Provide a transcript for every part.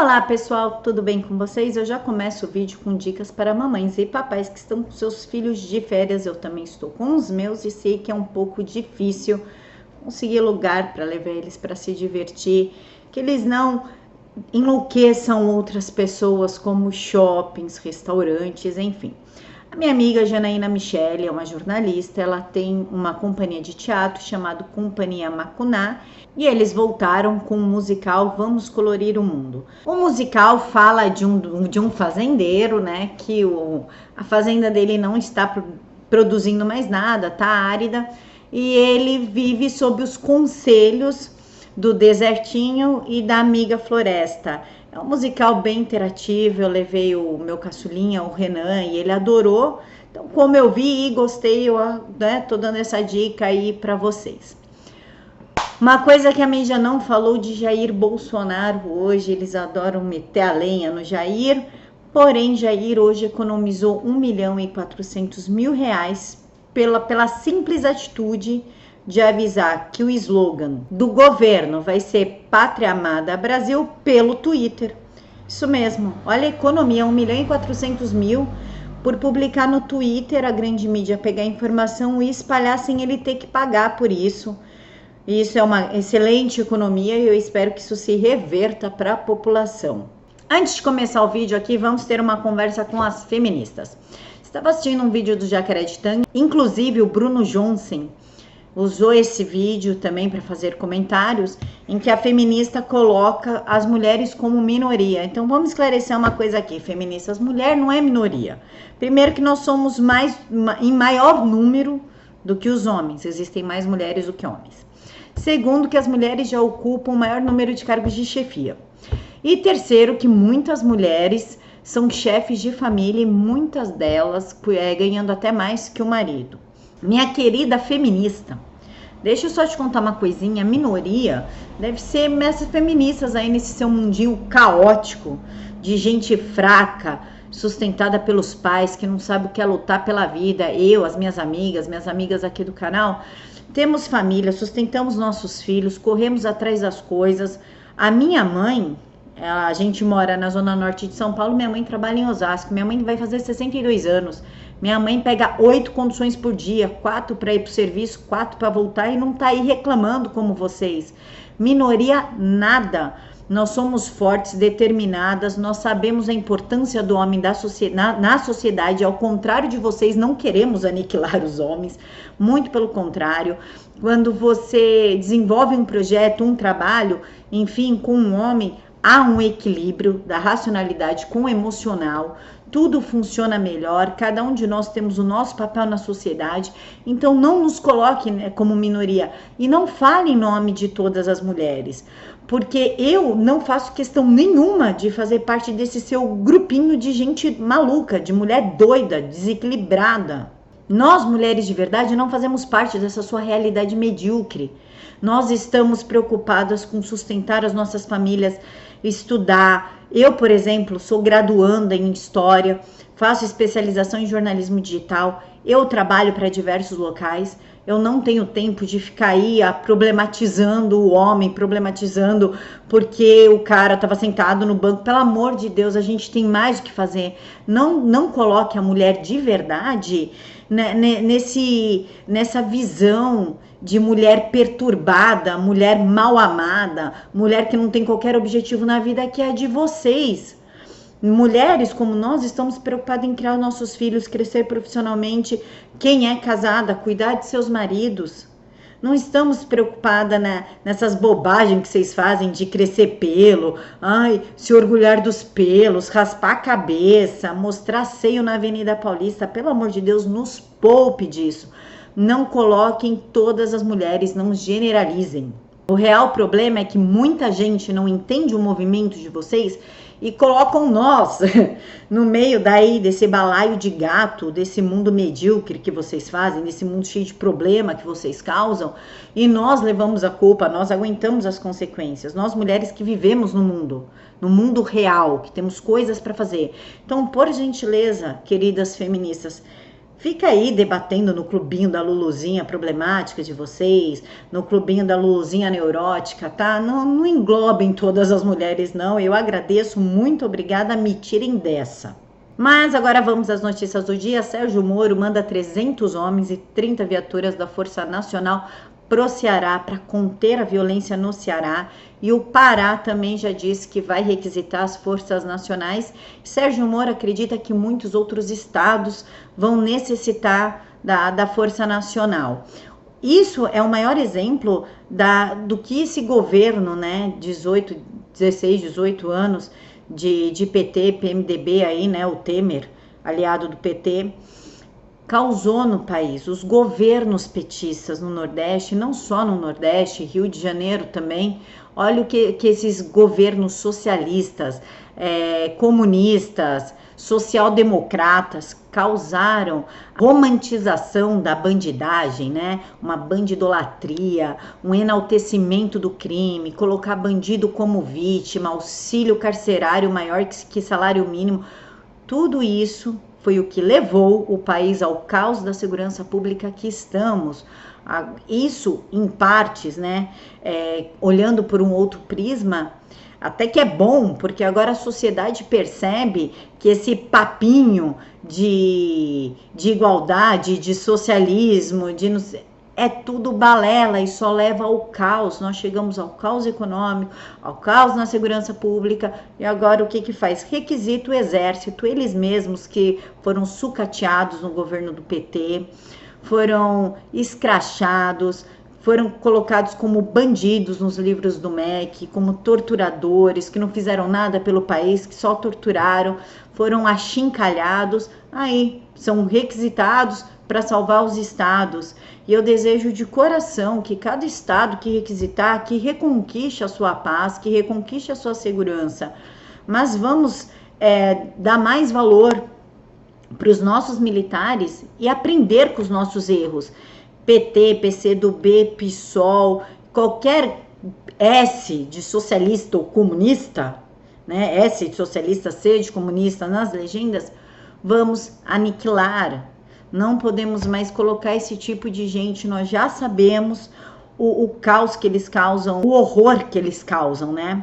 Olá pessoal, tudo bem com vocês? Eu já começo o vídeo com dicas para mamães e papais que estão com seus filhos de férias. Eu também estou com os meus e sei que é um pouco difícil conseguir lugar para levar eles para se divertir, que eles não enlouqueçam outras pessoas como shoppings, restaurantes, enfim. A minha amiga Janaína Michele é uma jornalista, ela tem uma companhia de teatro chamada Companhia Macuná e eles voltaram com o musical Vamos Colorir o Mundo. O musical fala de um fazendeiro, né, que a fazenda dele não está produzindo mais nada, tá árida, e ele vive sob os conselhos do desertinho e da amiga floresta. É um musical bem interativo, eu levei o meu caçulinha, o Renan, e ele adorou. Então, como eu vi e gostei, eu tô dando essa dica aí para vocês. Uma coisa que a mídia não falou de Jair Bolsonaro hoje, eles adoram meter a lenha no Jair, porém Jair hoje economizou R$1.400.000 pela simples atitude de avisar que o slogan do governo vai ser Pátria Amada Brasil pelo Twitter. Isso mesmo, olha a economia, R$1.400.000 por publicar no Twitter, a grande mídia pegar a informação e espalhar sem ele ter que pagar por isso. Isso é uma excelente economia e eu espero que isso se reverta para a população. Antes de começar o vídeo aqui, vamos ter uma conversa com as feministas. Estava assistindo um vídeo do Jacaré de Tangue, inclusive o Bruno Johnson usou esse vídeo também para fazer comentários, em que a feminista coloca as mulheres como minoria. Então vamos esclarecer uma coisa aqui, feministas, mulher não é minoria. Primeiro que nós somos em maior número do que os homens, existem mais mulheres do que homens. Segundo que as mulheres já ocupam o maior número de cargos de chefia. E terceiro que muitas mulheres são chefes de família e muitas delas ganhando até mais que o marido. Minha querida feminista, deixa eu só te contar uma coisinha, a minoria deve ser essas feministas aí nesse seu mundinho caótico, de gente fraca, sustentada pelos pais, que não sabe o que é lutar pela vida. Eu, as minhas amigas aqui do canal, temos família, sustentamos nossos filhos, corremos atrás das coisas. A minha mãe, a gente mora na zona norte de São Paulo, minha mãe trabalha em Osasco, minha mãe vai fazer 62 anos. Minha mãe pega 8 conduções por dia, 4 para ir para o serviço, 4 para voltar e não tá aí reclamando como vocês. Minoria nada. Nós somos fortes, determinadas, nós sabemos a importância do homem na sociedade. Ao contrário de vocês, não queremos aniquilar os homens, muito pelo contrário. Quando você desenvolve um projeto, um trabalho, enfim, com um homem, há um equilíbrio da racionalidade com o emocional. Tudo funciona melhor, cada um de nós temos o nosso papel na sociedade, então não nos coloque, né, como minoria e não fale em nome de todas as mulheres, porque eu não faço questão nenhuma de fazer parte desse seu grupinho de gente maluca, de mulher doida, desequilibrada. Nós, mulheres de verdade, não fazemos parte dessa sua realidade medíocre. Nós estamos preocupadas com sustentar as nossas famílias, estudar. Eu, por exemplo, sou graduanda em História, faço especialização em jornalismo digital, eu trabalho para diversos locais, eu não tenho tempo de ficar aí problematizando o homem, problematizando porque o cara estava sentado no banco. Pelo amor de Deus, a gente tem mais o que fazer. Não coloque a mulher de verdade, né, nessa visão de mulher perturbada, mulher mal amada, mulher que não tem qualquer objetivo na vida, que é a de vocês. Mulheres como nós estamos preocupadas em criar nossos filhos, crescer profissionalmente. Quem é casada, cuidar de seus maridos. Não estamos preocupadas nessas bobagens que vocês fazem de crescer pelo, se orgulhar dos pelos, raspar a cabeça, mostrar seio na Avenida Paulista. Pelo amor de Deus, nos poupe disso. Não coloquem todas as mulheres, não generalizem. O real problema é que muita gente não entende o movimento de vocês e colocam nós no meio desse balaio de gato, desse mundo medíocre que vocês fazem, desse mundo cheio de problema que vocês causam, e nós levamos a culpa, nós aguentamos as consequências. Nós, mulheres que vivemos no mundo real, que temos coisas para fazer. Então, por gentileza, queridas feministas, Fica aí debatendo no clubinho da Luluzinha problemática de vocês, no clubinho da Luluzinha neurótica, tá? Não englobem todas as mulheres, não. Eu agradeço, muito obrigada, me tirem dessa. Mas agora vamos às notícias do dia. Sérgio Moro manda 300 homens e 30 viaturas da Força Nacional pro Ceará para conter a violência no Ceará. E o Pará também já disse que vai requisitar as forças nacionais. Sérgio Moro acredita que muitos outros estados vão necessitar da Força Nacional. Isso é o maior exemplo do que esse governo, né, 16, 18 anos de PT, PMDB aí, né, o Temer, aliado do PT, causou no país. Os governos petistas no Nordeste, não só no Nordeste, Rio de Janeiro também. Olha o que esses governos socialistas, comunistas, social-democratas causaram. Romantização da bandidagem, né? Uma bandidolatria, um enaltecimento do crime, colocar bandido como vítima, auxílio carcerário maior que salário mínimo. Tudo isso foi o que levou o país ao caos da segurança pública que estamos. Isso, em partes, né, olhando por um outro prisma, até que é bom, porque agora a sociedade percebe que esse papinho de igualdade, de socialismo, é tudo balela e só leva ao caos. Nós chegamos ao caos econômico, ao caos na segurança pública, e agora o que faz? Requisita o exército, eles mesmos que foram sucateados no governo do PT, foram escrachados, foram colocados como bandidos nos livros do MEC, como torturadores, que não fizeram nada pelo país, que só torturaram, foram achincalhados, aí são requisitados para salvar os estados. E eu desejo de coração que cada estado que requisitar, que reconquiste a sua paz, que reconquiste a sua segurança. Mas vamos dar mais valor para os nossos militares e aprender com os nossos erros. PT, PCdoB, PSOL, qualquer S de socialista ou comunista, né? S de socialista, C de comunista nas legendas, vamos aniquilar. Não podemos mais colocar esse tipo de gente, nós já sabemos o caos que eles causam, o horror que eles causam, né?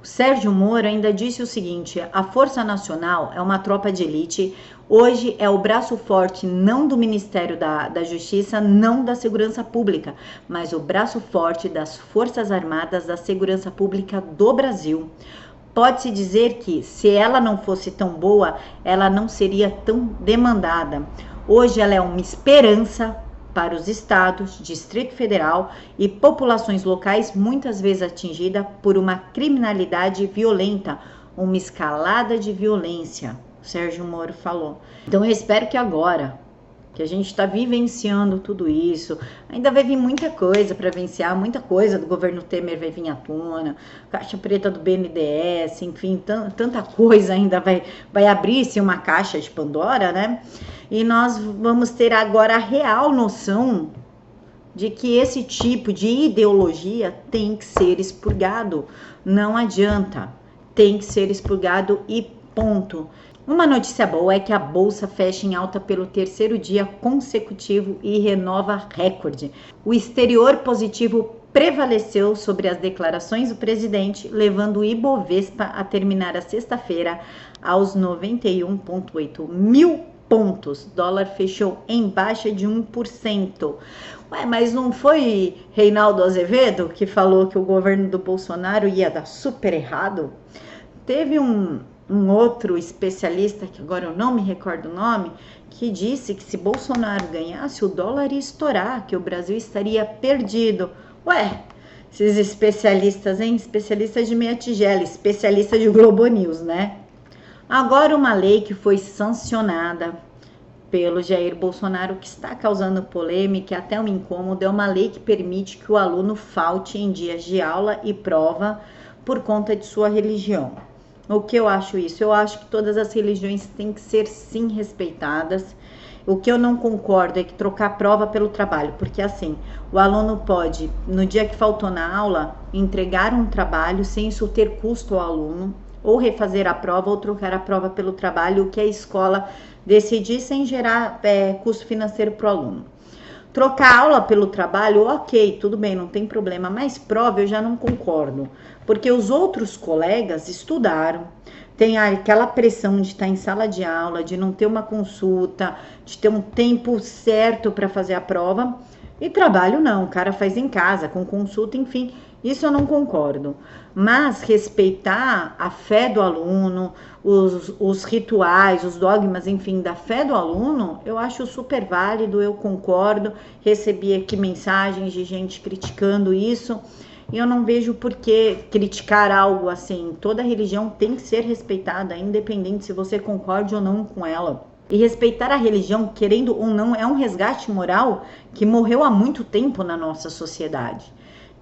O Sérgio Moro ainda disse o seguinte: a Força Nacional é uma tropa de elite, hoje é o braço forte não do Ministério da Justiça, não da Segurança Pública, mas o braço forte das Forças Armadas da Segurança Pública do Brasil. Pode-se dizer que, se ela não fosse tão boa, ela não seria tão demandada. Hoje ela é uma esperança para os estados, Distrito Federal e populações locais, muitas vezes atingida por uma criminalidade violenta, uma escalada de violência, Sérgio Moro falou. Então eu espero que agora, que a gente está vivenciando tudo isso, ainda vai vir muita coisa para vivenciar, muita coisa do governo Temer vai vir à tona, caixa preta do BNDES, enfim, tanta coisa ainda vai abrir-se uma caixa de Pandora, né? E nós vamos ter agora a real noção de que esse tipo de ideologia tem que ser expurgado. Não adianta, tem que ser expurgado e ponto. Uma notícia boa é que a Bolsa fecha em alta pelo terceiro dia consecutivo e renova recorde. O exterior positivo prevaleceu sobre as declarações do presidente, levando o Ibovespa a terminar a sexta-feira aos 91,8 mil pontos. Dólar fechou em baixa de 1%. Ué, mas não foi Reinaldo Azevedo que falou que o governo do Bolsonaro ia dar super errado? Teve um outro especialista, que agora eu não me recordo o nome, que disse que se Bolsonaro ganhasse, o dólar ia estourar, que o Brasil estaria perdido. Ué, esses especialistas, hein? Especialista de meia tigela, especialista de Globo News, né? Agora uma lei que foi sancionada pelo Jair Bolsonaro, que está causando polêmica e até um incômodo, é uma lei que permite que o aluno falte em dias de aula e prova por conta de sua religião. O que eu acho isso? Eu acho que todas as religiões têm que ser sim respeitadas. O que eu não concordo é que trocar prova pelo trabalho, porque assim, o aluno pode, no dia que faltou na aula, entregar um trabalho sem isso ter custo ao aluno, ou refazer a prova ou trocar a prova pelo trabalho, o que a escola decidir, sem gerar custo financeiro para o aluno. Trocar aula pelo trabalho, ok, tudo bem, não tem problema, mas prova eu já não concordo, porque os outros colegas estudaram, tem aquela pressão de estar em sala de aula, de não ter uma consulta, de ter um tempo certo para fazer a prova, e trabalho não, o cara faz em casa, com consulta, enfim, isso eu não concordo. Mas respeitar a fé do aluno, os rituais, os dogmas, enfim, da fé do aluno, eu acho super válido, eu concordo. Recebi aqui mensagens de gente criticando isso, e eu não vejo por que criticar algo assim. Toda religião tem que ser respeitada, independente se você concorde ou não com ela. E respeitar a religião, querendo ou não, é um resgate moral que morreu há muito tempo na nossa sociedade.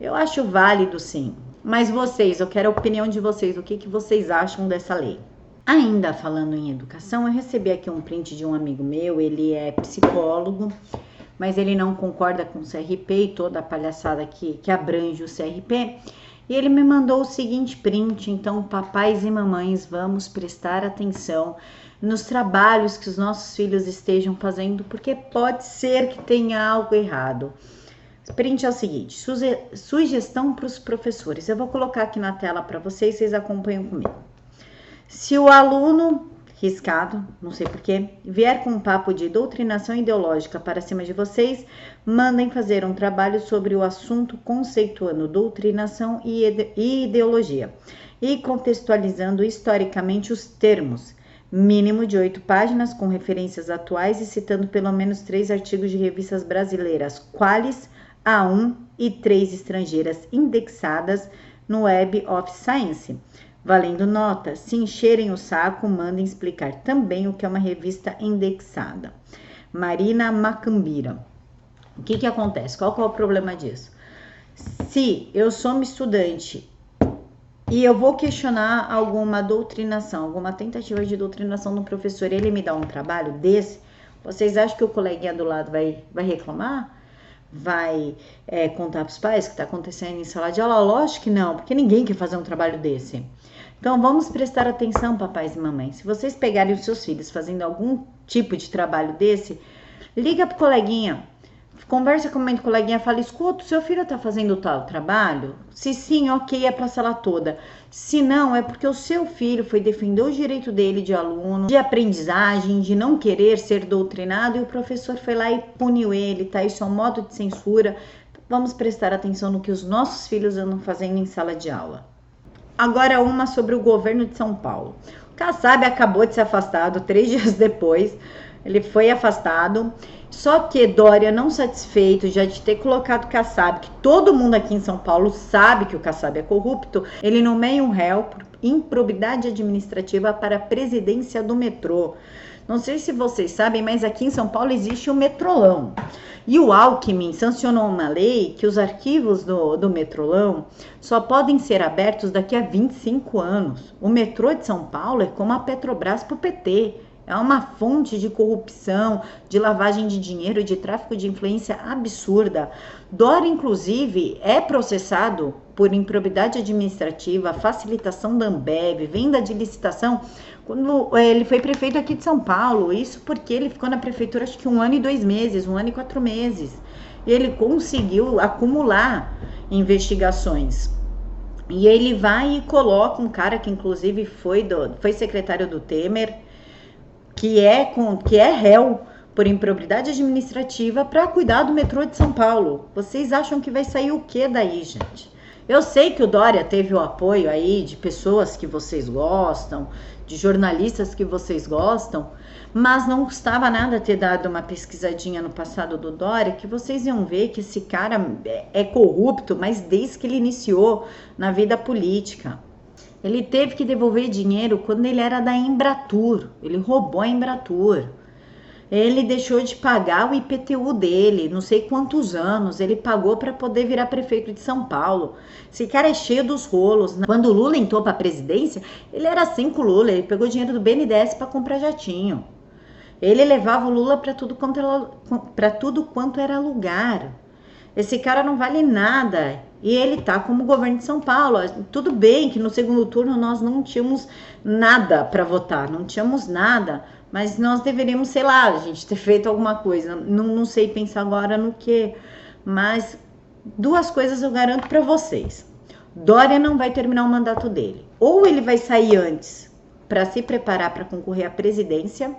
Eu acho válido, sim. Mas vocês, eu quero a opinião de vocês. O que vocês acham dessa lei? Ainda falando em educação, eu recebi aqui um print de um amigo meu. Ele é psicólogo, mas ele não concorda com o CRP e toda a palhaçada que abrange o CRP. E ele me mandou o seguinte print. Então, papais e mamães, vamos prestar atenção nos trabalhos que os nossos filhos estejam fazendo, porque pode ser que tenha algo errado. O print é o seguinte: sugestão para os professores. Eu vou colocar aqui na tela para vocês acompanham comigo. Se o aluno, riscado, não sei porquê, vier com um papo de doutrinação ideológica para cima de vocês, mandem fazer um trabalho sobre o assunto conceituando doutrinação e ideologia e contextualizando historicamente os termos. Mínimo de 8 páginas com referências atuais e citando pelo menos 3 artigos de revistas brasileiras, quais A1 e 3 estrangeiras indexadas no Web of Science. Valendo nota, se encherem o saco, mandem explicar também o que é uma revista indexada. Marina Macambira. O que acontece? Qual que é o problema disso? Se eu sou uma estudante e eu vou questionar alguma doutrinação, alguma tentativa de doutrinação do professor, ele me dá um trabalho desse, vocês acham que o coleguinha do lado vai reclamar? Vai contar para os pais o que está acontecendo em sala de aula? Lógico que não, porque ninguém quer fazer um trabalho desse. Então, vamos prestar atenção, papais e mamães. Se vocês pegarem os seus filhos fazendo algum tipo de trabalho desse, liga pro coleguinha, conversa com o coleguinha, fala: escuta, seu filho tá fazendo tal trabalho? Se sim, ok, é pra sala toda. Se não, é porque o seu filho foi defender o direito dele de aluno, de aprendizagem, de não querer ser doutrinado, e o professor foi lá e puniu ele, tá? Isso é um modo de censura. Vamos prestar atenção no que os nossos filhos andam fazendo em sala de aula. Agora uma sobre o governo de São Paulo. O Kassab acabou de ser afastado 3 dias depois. Ele foi afastado. Só que Dória, não satisfeito já de ter colocado o Kassab, que todo mundo aqui em São Paulo sabe que o Kassab é corrupto, ele nomeia um réu por improbidade administrativa para a presidência do metrô. Não sei se vocês sabem, mas aqui em São Paulo existe o Metrolão. E o Alckmin sancionou uma lei que os arquivos do Metrolão só podem ser abertos daqui a 25 anos. O metrô de São Paulo é como a Petrobras para o PT. É uma fonte de corrupção, de lavagem de dinheiro, de tráfico de influência absurda. Dória, inclusive, é processado por improbidade administrativa, facilitação da Ambev, venda de licitação, quando ele foi prefeito aqui de São Paulo. Isso porque ele ficou na prefeitura acho que 1 ano e 2 meses, 1 ano e 4 meses. E ele conseguiu acumular investigações. E ele vai e coloca um cara que inclusive foi secretário do Temer, que é réu por improbidade administrativa para cuidar do metrô de São Paulo. Vocês acham que vai sair o que daí, gente? Eu sei que o Dória teve o apoio aí de pessoas que vocês gostam, de jornalistas que vocês gostam, mas não custava nada ter dado uma pesquisadinha no passado do Dória, que vocês iam ver que esse cara é corrupto, mas desde que ele iniciou na vida política. Ele teve que devolver dinheiro quando ele era da Embratur. Ele roubou a Embratur. Ele deixou de pagar o IPTU dele, não sei quantos anos. Ele pagou para poder virar prefeito de São Paulo. Esse cara é cheio dos rolos. Quando o Lula entrou para a presidência, ele era 5 Lula. Ele pegou dinheiro do BNDES para comprar jatinho. Ele levava o Lula para tudo quanto era lugar. Esse cara não vale nada. E ele tá como governo de São Paulo. Tudo bem que no segundo turno nós não tínhamos nada para votar, não tínhamos nada. Mas nós deveríamos, sei lá, a gente ter feito alguma coisa. Não sei pensar agora no que. Mas duas coisas eu garanto para vocês. Dória não vai terminar o mandato dele. Ou ele vai sair antes para se preparar para concorrer à presidência.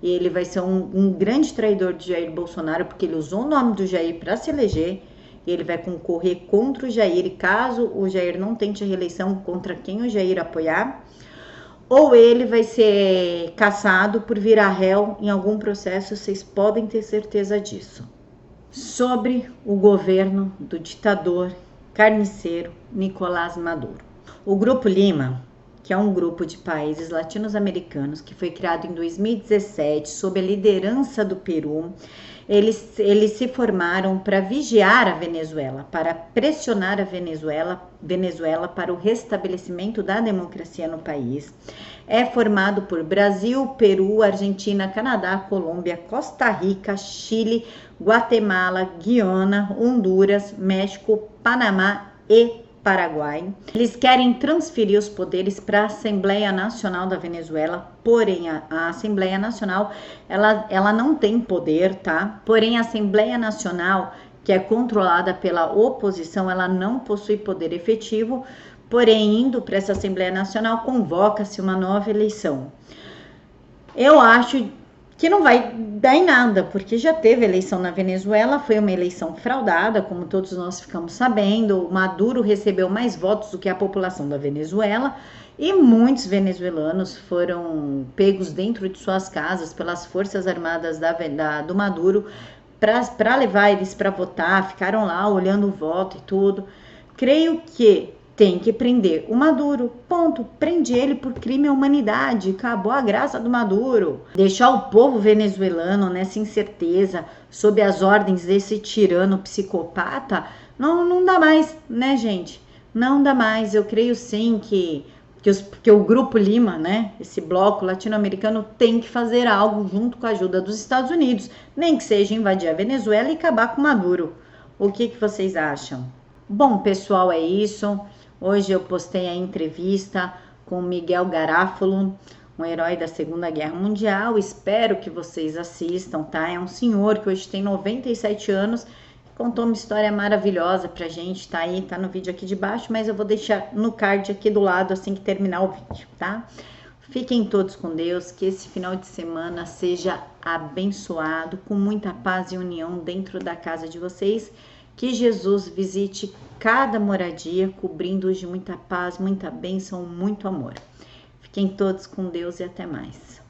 E ele vai ser um grande traidor de Jair Bolsonaro, porque ele usou o nome do Jair para se eleger. E ele vai concorrer contra o Jair. E caso o Jair não tente a reeleição, contra quem o Jair apoiar. Ou ele vai ser caçado por virar réu em algum processo, vocês podem ter certeza disso. Sobre o governo do ditador carniceiro Nicolás Maduro. O Grupo Lima, que é um grupo de países latino-americanos que foi criado em 2017 sob a liderança do Peru, eles se formaram para vigiar a Venezuela, para pressionar a Venezuela para o restabelecimento da democracia no país. É formado por Brasil, Peru, Argentina, Canadá, Colômbia, Costa Rica, Chile, Guatemala, Guiana, Honduras, México, Panamá e Paraguai. Eles querem transferir os poderes para a Assembleia Nacional da Venezuela, porém a Assembleia Nacional ela não tem poder, tá? Porém a Assembleia Nacional, que é controlada pela oposição, ela não possui poder efetivo, porém indo para essa Assembleia Nacional convoca-se uma nova eleição. Eu acho que não vai dar em nada, porque já teve eleição na Venezuela, foi uma eleição fraudada, como todos nós ficamos sabendo. O Maduro recebeu mais votos do que a população da Venezuela e muitos venezuelanos foram pegos dentro de suas casas pelas forças armadas do Maduro para levar eles para votar, ficaram lá olhando o voto e tudo. Creio que tem que prender o Maduro, ponto. Prende ele por crime à humanidade, acabou a graça do Maduro. Deixar o povo venezuelano nessa incerteza, sob as ordens desse tirano psicopata, não dá mais, né, gente? Não dá mais. Eu creio sim que o Grupo Lima, né, esse bloco latino-americano, tem que fazer algo junto com a ajuda dos Estados Unidos, nem que seja invadir a Venezuela e acabar com o Maduro. O que vocês acham? Bom, pessoal, é isso. Hoje eu postei a entrevista com Miguel Garáfolo, um herói da Segunda Guerra Mundial. Espero que vocês assistam, tá? É um senhor que hoje tem 97 anos, contou uma história maravilhosa pra gente, tá aí, tá no vídeo aqui de baixo, mas eu vou deixar no card aqui do lado assim que terminar o vídeo, tá? Fiquem todos com Deus, que esse final de semana seja abençoado, com muita paz e união dentro da casa de vocês. Que Jesus visite cada moradia, cobrindo-os de muita paz, muita bênção, muito amor. Fiquem todos com Deus e até mais.